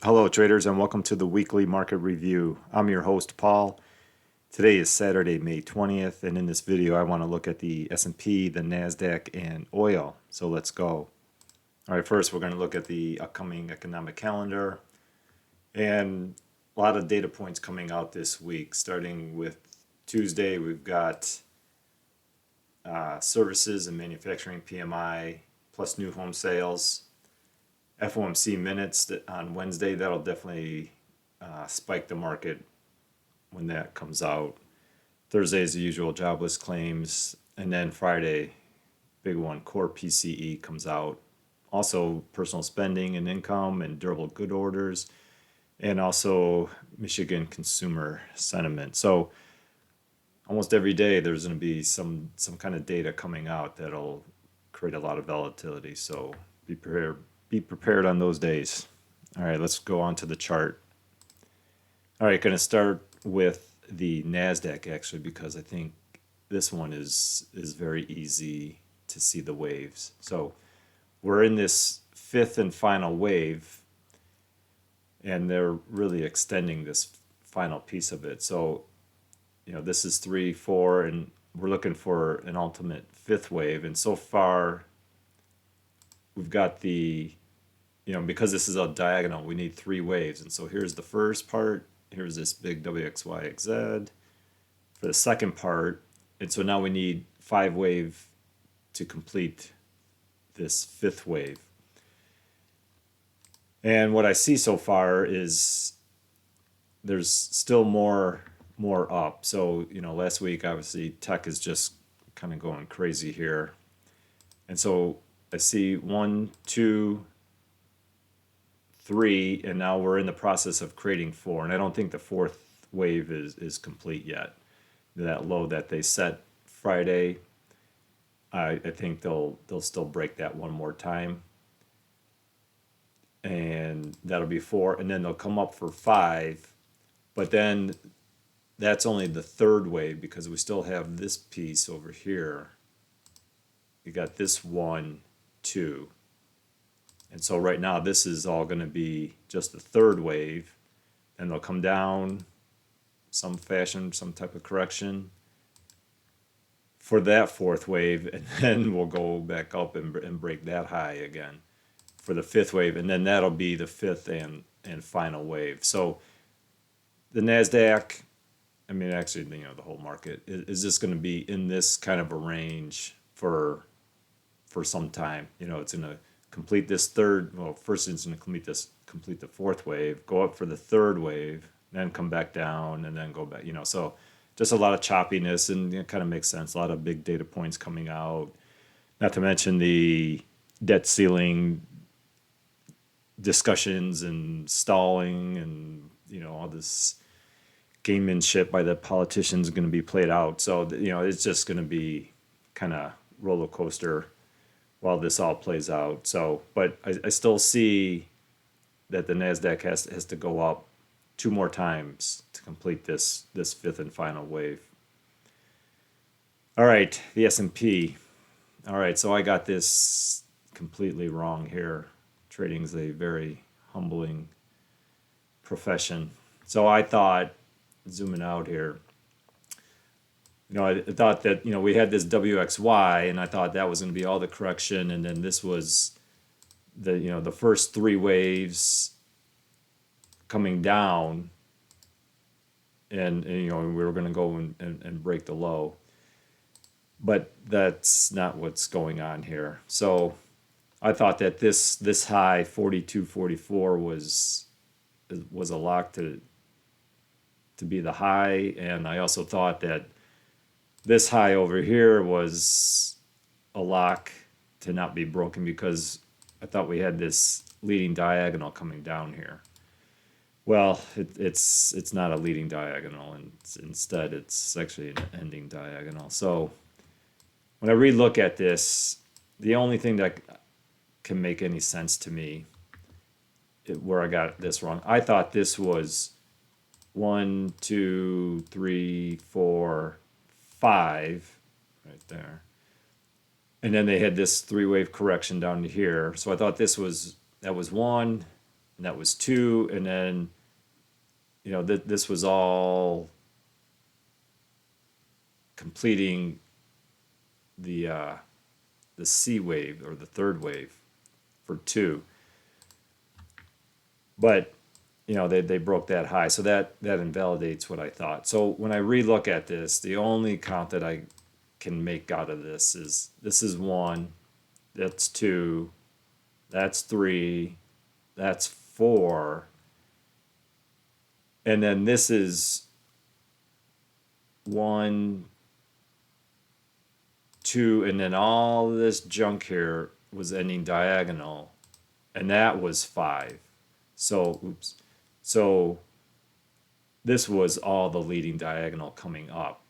Hello, traders, and welcome to the weekly market review. I'm your host, Paul. Today is Saturday, May 20th, and in this video, I want to look at the S&P, the Nasdaq, and oil. So let's go. All right, first, we're going to look at the upcoming economic calendar, and a lot of data points coming out this week. Starting with Tuesday, we've got services and manufacturing PMI plus new home sales. FOMC minutes on Wednesday, that'll definitely spike the market when that comes out. Thursday is the usual jobless claims. And then Friday, big one, core PCE comes out. Also, personal spending and income and durable good orders. And also Michigan consumer sentiment. So almost every day there's going to be some kind of data coming out that'll create a lot of volatility. So be prepared on those days. All right, let's go on to the chart. All right, going to start with the Nasdaq actually because I think this one is very easy to see the waves. So we're in this fifth and final wave, and they're really extending this final piece of it. So this is 3, 4, and we're looking for an ultimate fifth wave. And so far, we've got because this is a diagonal, we need 3 waves. And so here's the first part. Here's this big WXYXZ for the second part. And so now we need 5 wave to complete this fifth wave. And what I see so far is there's still more up. So, last week, obviously, tech is just kind of going crazy here. And so I see 1, 2, 3, and now we're in the process of creating 4. And I don't think the fourth wave is complete yet. That low that they set Friday, I think they'll still break that one more time. And that'll be 4. And then they'll come up for 5. But then that's only the third wave because we still have this piece over here. We got this 1, 2. And so right now this is all going to be just the third wave. And they'll come down some fashion, some type of correction for that fourth wave. And then we'll go back up and break that high again for the fifth wave. And then that'll be the fifth and final wave. So the NASDAQ, actually, the whole market is just going to be in this kind of a range for some time. It's going to complete this first it's going to complete the fourth wave, go up for the third wave, then come back down, and then go back. So just a lot of choppiness, and it kind of makes sense. A lot of big data points coming out. Not to mention the debt ceiling discussions and stalling, and all this gamemanship by the politicians going to be played out. So it's just going to be kind of roller coaster while this all plays out. So, but I still see that the Nasdaq has to go up 2 more times to complete this fifth and final wave. All right, the S&P. All right, so I got this completely wrong here. Trading is a very humbling profession. So I thought, zooming out here, I thought that, we had this WXY, and I thought that was going to be all the correction, and then this was the first 3 waves coming down, and we were going to go and break the low. But that's not what's going on here. So I thought that this high 42.44 was a lock to be the high, and I also thought that this high over here was a lock to not be broken because I thought we had this leading diagonal coming down here. Well, it's not a leading diagonal, and instead it's actually an ending diagonal. So when I relook at this, the only thing that can make any sense to me, where I got this wrong, I thought this was 1, 2, 3, 4, 5 right there, and then they had this 3 wave correction down to here. So I thought that was 1, and that was 2, and then this was all completing the uh, the C wave or the third wave for 2. But they broke that high, so that invalidates what I thought. So when I relook at this, the only count that I can make out of this is 1, that's 2, that's 3, that's 4, and then this is 1, 2, and then all this junk here was ending diagonal, and that was 5. So, oops. So this was all the leading diagonal coming up.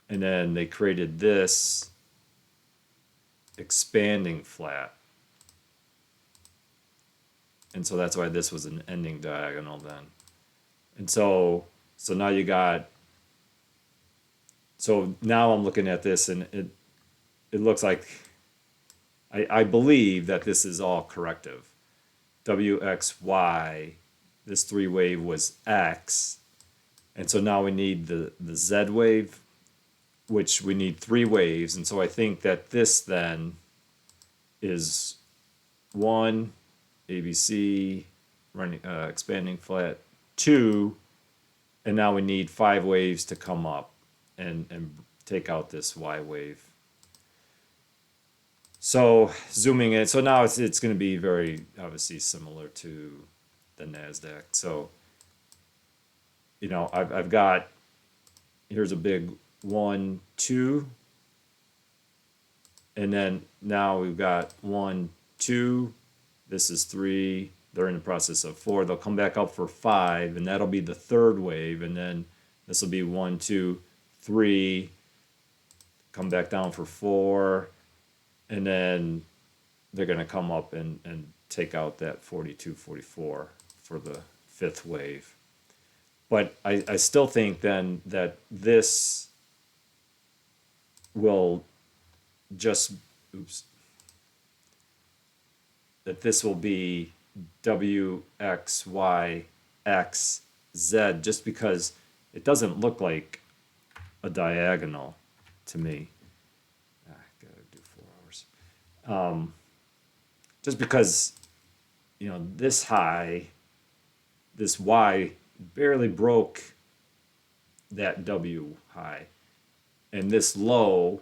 And then they created this expanding flat. And so that's why this was an ending diagonal then. And so now you got, so now I'm looking at this and it looks like, I believe that this is all corrective. WXY, this 3 wave was X. And so now we need the Z wave, which we need 3 waves. And so I think that this then is 1, ABC, running, expanding flat, 2, and now we need 5 waves to come up and take out this Y wave. So zooming in, so now it's going to be very obviously similar to the Nasdaq. So I've got, here's a big 1, 2, and then now we've got 1, 2. This is 3. They're in the process of 4. They'll come back up for 5, and that'll be the third wave. And then this will be 1, 2, 3. Come back down for 4. And then they're going to come up and take out that 42, 44 for the 5th wave. But I still think then that this will just, that this will be W, X, Y, X, Z, just because it doesn't look like a diagonal to me. I gotta do 4 hours. Just because, this high, this Y barely broke that W high, and this low,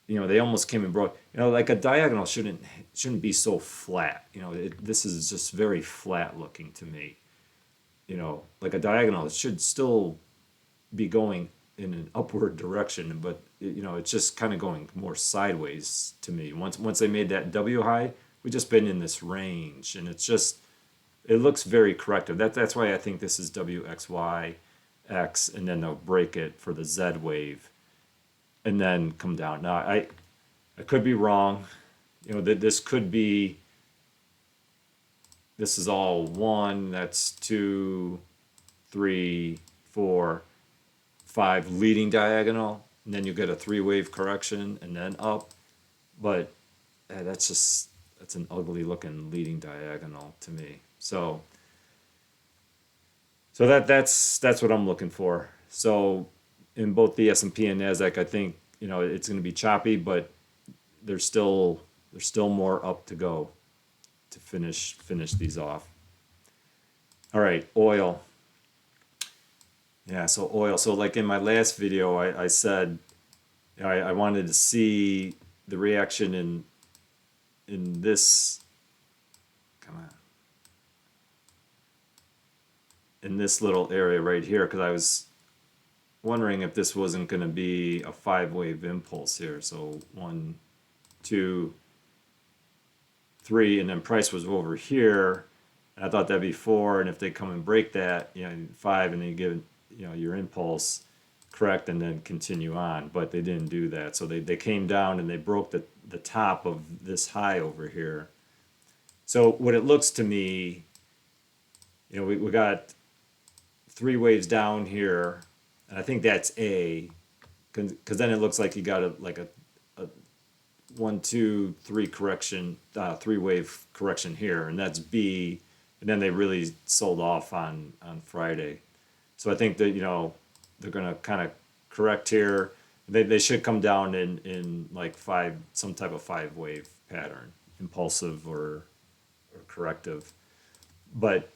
they almost came and broke. Like a diagonal shouldn't be so flat. This is just very flat looking to me. Like a diagonal, it should still be going in an upward direction, but it's just kind of going more sideways to me. Once they made that W high, we've just been in this range, and it looks very corrective. That's why I think this is W, X, Y, X, and then they'll break it for the Z wave, and then come down. Now I could be wrong. That this could be. This is all 1. That's 2, 3, 4, 5 leading diagonal, and then you get a 3 wave correction and then up. But that's an ugly looking leading diagonal to me. So that's what I'm looking for. So in both the S&P and Nasdaq, I think it's going to be choppy, but there's still more up to go to finish these off. All right, oil. Yeah, so oil. So like in my last video, I said I wanted to see the reaction in this. Come on. In this little area right here, because I was wondering if this wasn't going to be a 5 wave impulse here. So 1, 2, 3, and then price was over here, and I thought that'd be 4, and if they come and break that, 5, and then you give your impulse correct and then continue on, but they didn't do that. So they came down and they broke the top of this high over here. So what it looks to me, we got 3 waves down here, and I think that's A, because then it looks like you got a 1, 2, 3 correction, 3-wave correction here, and that's B. And then they really sold off on Friday. So I think that, they're going to kind of correct here. They should come down in like some type of 5-wave pattern, impulsive or corrective. But,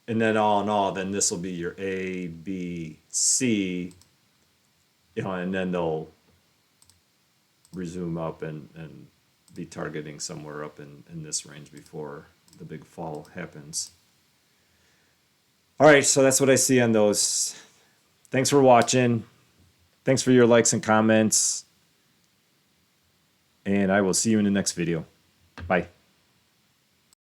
and then all in all, then this will be your A, B, C, and then they'll resume up and be targeting somewhere up in this range before the big fall happens. All right, so that's what I see on those. Thanks for watching. Thanks for your likes and comments. And I will see you in the next video. Bye.